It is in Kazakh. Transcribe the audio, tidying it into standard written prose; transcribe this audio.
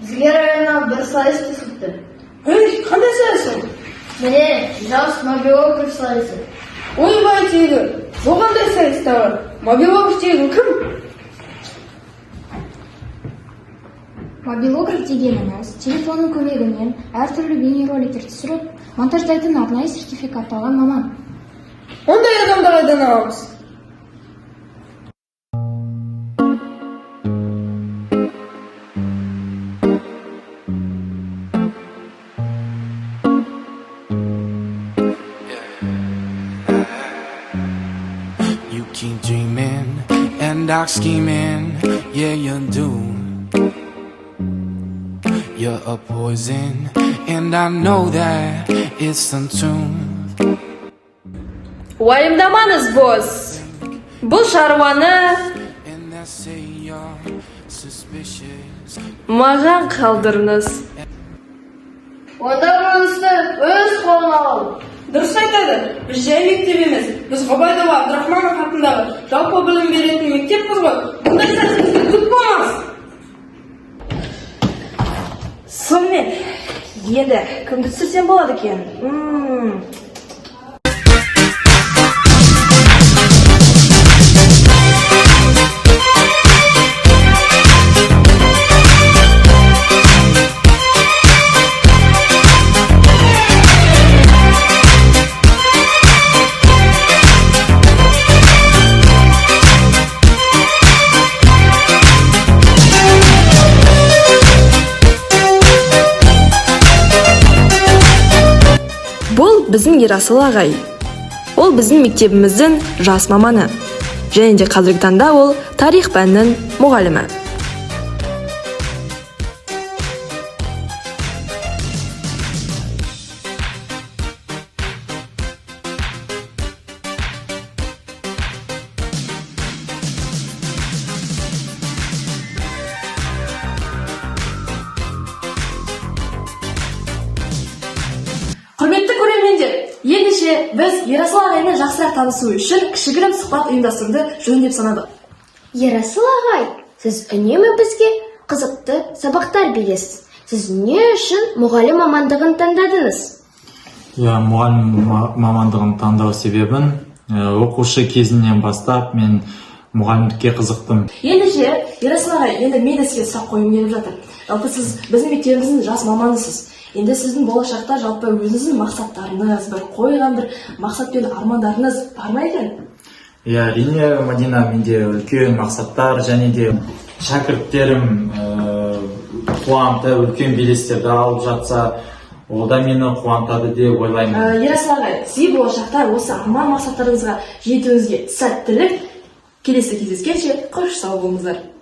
Бізге районнан бір сайыс түсіпті. Ей, қандай сайысың? Міне, жас мобилограф сайысы. Ойбай тегі, оғандай сайыста бар. Мобилограф тегі кім? Мобилограф дегеніміз телефонның көмегімен әртүрлі бейнероликтер түсіріп, монтаждайтын арнайы сертификатталған маман. Ондай адамды қайдан аламыз? You keep dreaming and dark scheming, yeah you do. You're a poison and I know that it's untuned. Уайымдамаңыз, босс. Бұл шаруаны And they say you're suspicious. маған қалдырыңыз. Онда бұл істі өз қолына ал. Дұрыс айтады, біз жай мектеп емес, біз Ғұбайдолла Абдрахманов атындағы жалпы білім беретін мектеппіз ғой. Бұндай сәтімізге түк болмас. Сонымен, енді кімді түсірсем болады екен? Бұл біздің Ерасыл ағай. Ол біздің мектебіміздің жас маманы. Және де қазіргі таңда ол тарих пәнінің мұғалімі. Құрметті көрермендер, ендеше біз Ерасыл ағаймен жақсырақ танысу үшін кішігірім сұхбат ұйымдастыруды жөн деп санадық. Ерасыл ағай, сіз үнемі бізге қызықты сабақтар бересіз. Сіз не үшін мұғалім мамандығын таңдадыңыз? Мұғалім мамандығын таңдау себебін оқушы кезінен бастап мен мұғалімдікке қызықтым. Ендеше, Ерасыл ағай, енді мен де сізге сұрақ қойғым келіп жатыр. Жалпы сіз біздің мектебіміздің жас маманысыз. Енді сіздің болашақта жалпы өзіңіздің мақсаттарыңыз, бір қойған бір мақсат пен армандарыңыз бар ма екен? Әрине, Мадина, менде үлкен мақсаттар және де шәкірттерім қуанты, үлкен белестерді алып жатса, ол да мені қуантады деп ойлаймын. Ерасыл ағай, сіз болашақта осы арман мақсаттарыңызға жетуіңізге сәттілік. Келесі кездескенше қош сау болыңыздар.